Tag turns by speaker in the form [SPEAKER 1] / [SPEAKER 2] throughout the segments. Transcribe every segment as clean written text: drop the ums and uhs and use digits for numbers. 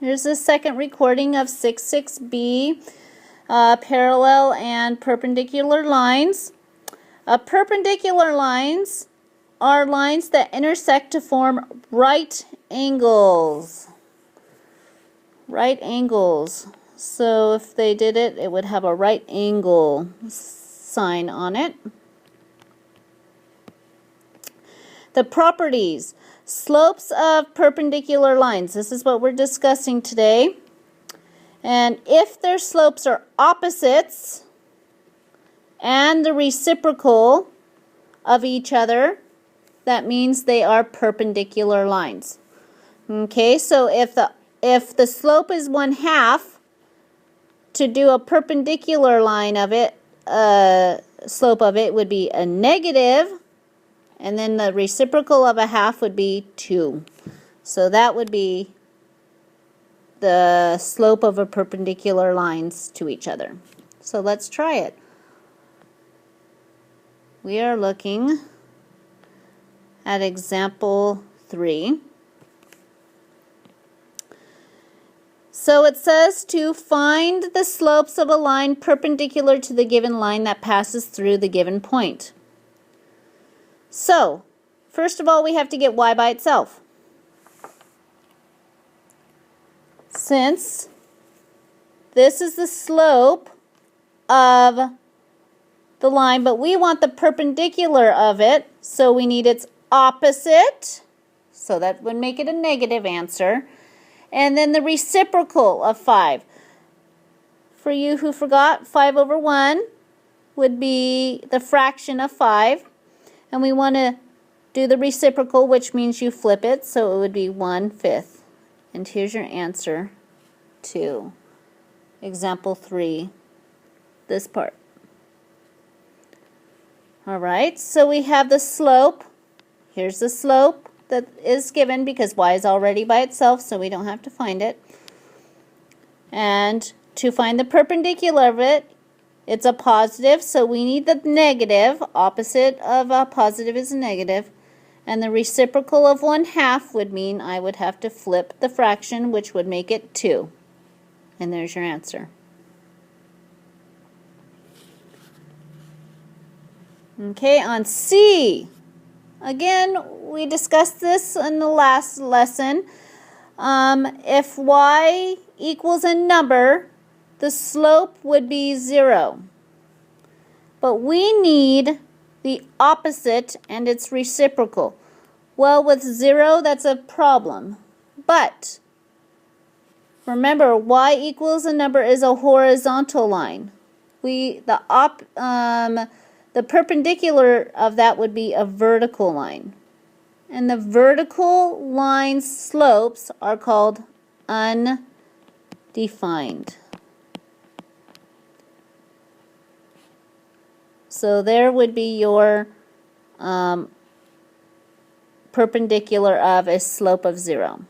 [SPEAKER 1] Here's the second recording of 6b, parallel and perpendicular lines. Perpendicular lines are lines that intersect to form right angles. Right angles. So if they did it, it would have a right angle sign on it. The properties. Slopes of perpendicular lines. This is what we're discussing today. And if their slopes are opposites and the reciprocal of each other, that means they are perpendicular lines. Okay, so if the slope is 1/2, to do a perpendicular line of it, slope of it would be a negative, and then the reciprocal of 1/2 would be 2. So that would be the slope of a perpendicular lines to each other. So let's try it. We are looking at example 3. So it says to find the slopes of a line perpendicular to the given line that passes through the given point. So, first of all, we have to get y by itself. Since this is the slope of the line, but we want the perpendicular of it, so we need its opposite, so that would make it a negative answer. And then the reciprocal of 5. For you who forgot, 5/1 would be the fraction of 5. And we want to do the reciprocal, which means you flip it, so it would be 1/5. And here's your answer to example 3, this part. Alright, so we have the slope. Here's the slope that is given because y is already by itself, so we don't have to find it. And to find the perpendicular of it, it's a positive, so we need the negative. Opposite of a positive is a negative. And the reciprocal of 1/2 would mean I would have to flip the fraction, which would make it 2. And there's your answer. Okay, on C. Again, we discussed this in the last lesson. If y equals a number, the slope would be 0. But we need the opposite and its reciprocal. Well, with 0, that's a problem. But remember, y equals a number is a horizontal line. The perpendicular of that would be a vertical line. And the vertical line slopes are called undefined. So there would be your perpendicular of a slope of 0.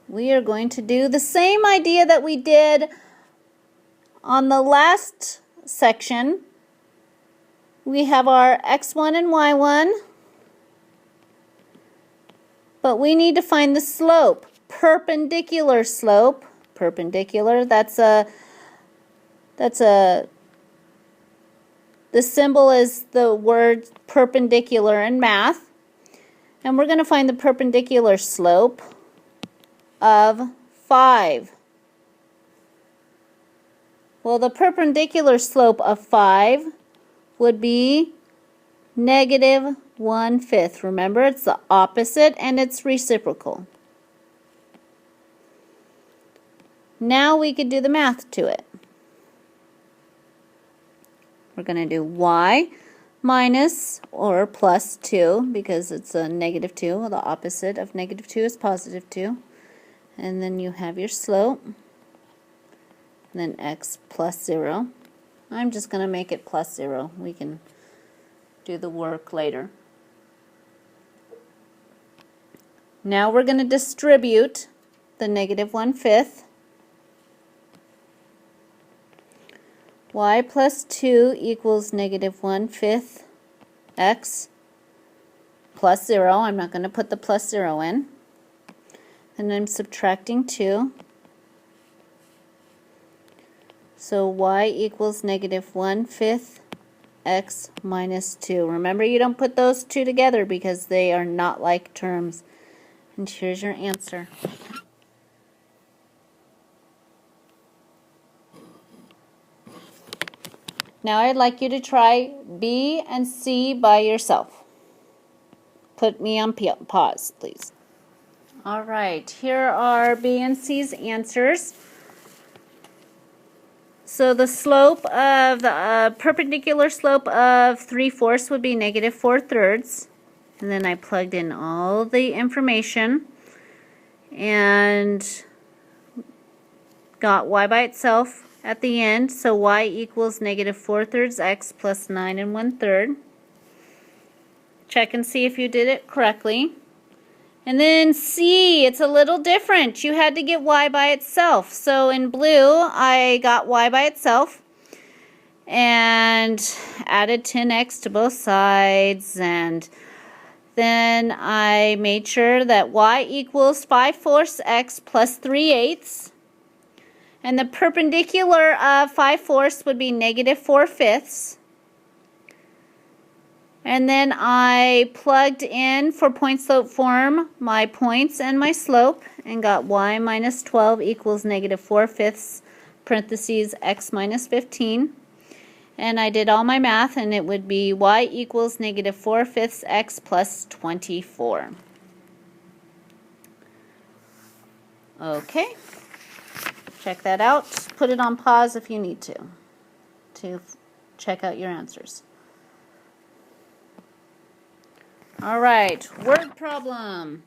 [SPEAKER 1] We are going to do the same idea that we did on the last section. We have our x1 and y1, but we need to find the slope, perpendicular slope. Perpendicular, the symbol is the word perpendicular in math. And we're going to find the perpendicular slope of 5. Well, the perpendicular slope of 5 would be negative 1/5. Remember, it's the opposite and it's reciprocal. Now we could do the math to it. We're going to do y minus or plus 2 because it's a negative 2. The opposite of negative 2 is positive 2. And then you have your slope. And then x plus 0. I'm just going to make it plus 0. We can do the work later. Now we're going to distribute the negative 1/5. Y plus 2 equals negative 1/5 x plus 0. I'm not going to put the plus 0 in. And I'm subtracting 2. So y equals negative 1/5 x minus 2. Remember, you don't put those two together because they are not like terms. And here's your answer. Now I'd like you to try B and C by yourself. Put me on pause, please. All right, here are B and C's answers. So the slope of the perpendicular slope of 3/4 would be negative 4/3. And then I plugged in all the information and got y by itself at the end. So y equals negative 4/3 x plus 9 1/3. Check and see if you did it correctly. And then C, it's a little different. You had to get y by itself. So in blue, I got y by itself and added 10x to both sides, and then I made sure that y equals 5/4 x plus 3/8. And the perpendicular of 5/4 would be negative 4/5. And then I plugged in for point slope form my points and my slope and got y minus 12 equals negative 4/5 parentheses x minus 15. And I did all my math, and it would be y equals negative 4/5 x plus 24. Okay. Check that out. Put it on pause if you need to check out your answers. All right, word problem.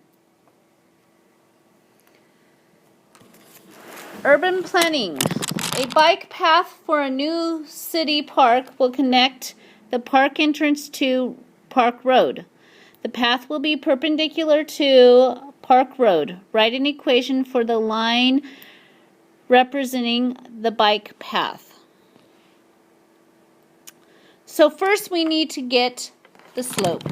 [SPEAKER 1] Urban planning. A bike path for a new city park will connect the park entrance to Park Road. The path will be perpendicular to Park Road. Write an equation for the line representing the bike path. So first we need to get the slope.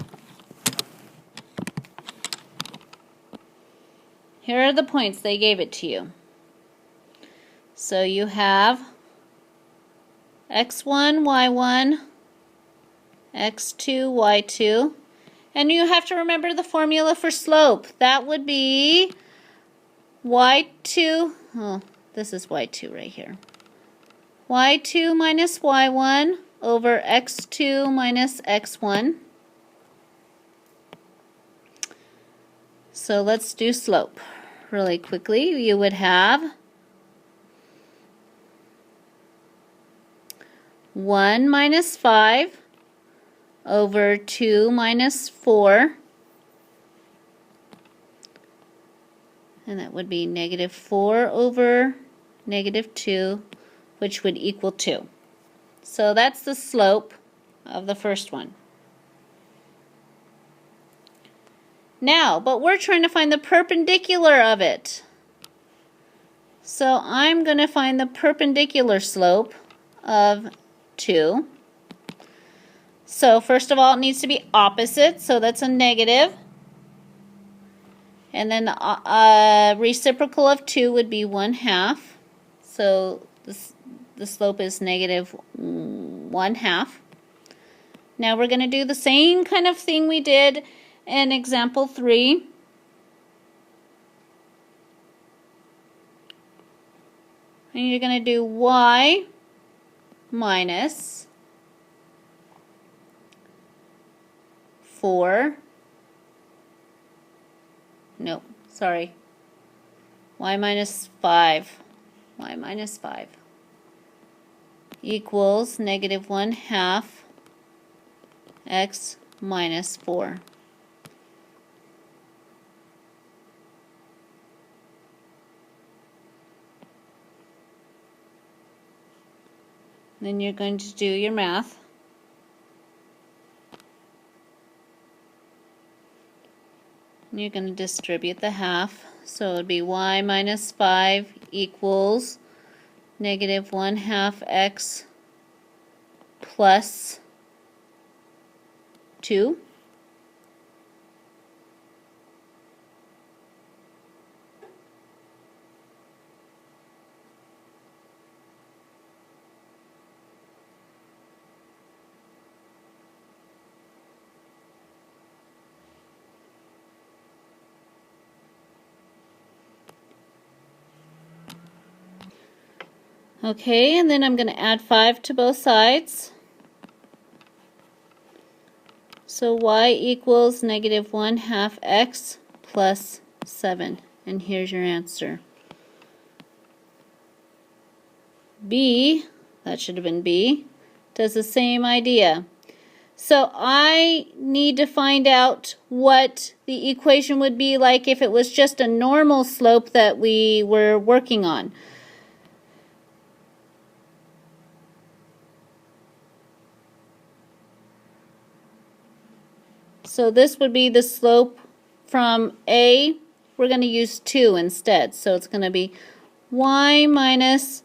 [SPEAKER 1] Here are the points. They gave it to you. So you have x1, y1, x2, y2. And you have to remember the formula for slope. That would be y2, oh, this is y2 right here. y2 minus y1 over x2 minus x1. So let's do slope really quickly. You would have 1 minus 5 over 2 minus 4. And that would be negative 4 over negative 2, which would equal 2. So that's the slope of the first one. Now, but we're trying to find the perpendicular of it. So I'm going to find the perpendicular slope of 2. So first of all, it needs to be opposite, so that's a negative. And then reciprocal of 2 would be 1/2. So the slope is negative 1/2. Now we're going to do the same kind of thing we did in example 3. And you're going to do y minus 4. No, sorry. Y minus 5. Y minus 5 equals negative 1/2 x minus 4. Then you're going to do your math. And you're going to distribute the half. So it would be y minus 5 equals negative 1/2 x plus 2. Okay, and then I'm going to add 5 to both sides. So y equals negative 1/2 x plus 7. And here's your answer. B, that should have been B, does the same idea. So I need to find out what the equation would be like if it was just a normal slope that we were working on. So this would be the slope from A. We're going to use 2 instead. So it's going to be y minus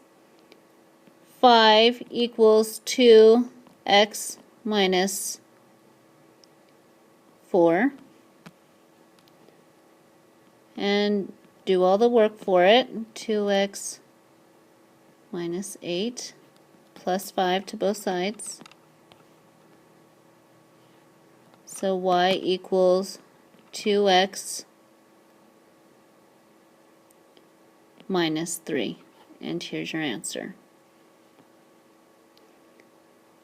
[SPEAKER 1] 5 equals 2x minus 4. And do all the work for it. 2x minus 8 plus 5 to both sides. So y equals 2x minus 3. And here's your answer.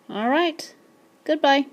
[SPEAKER 1] All right. Goodbye.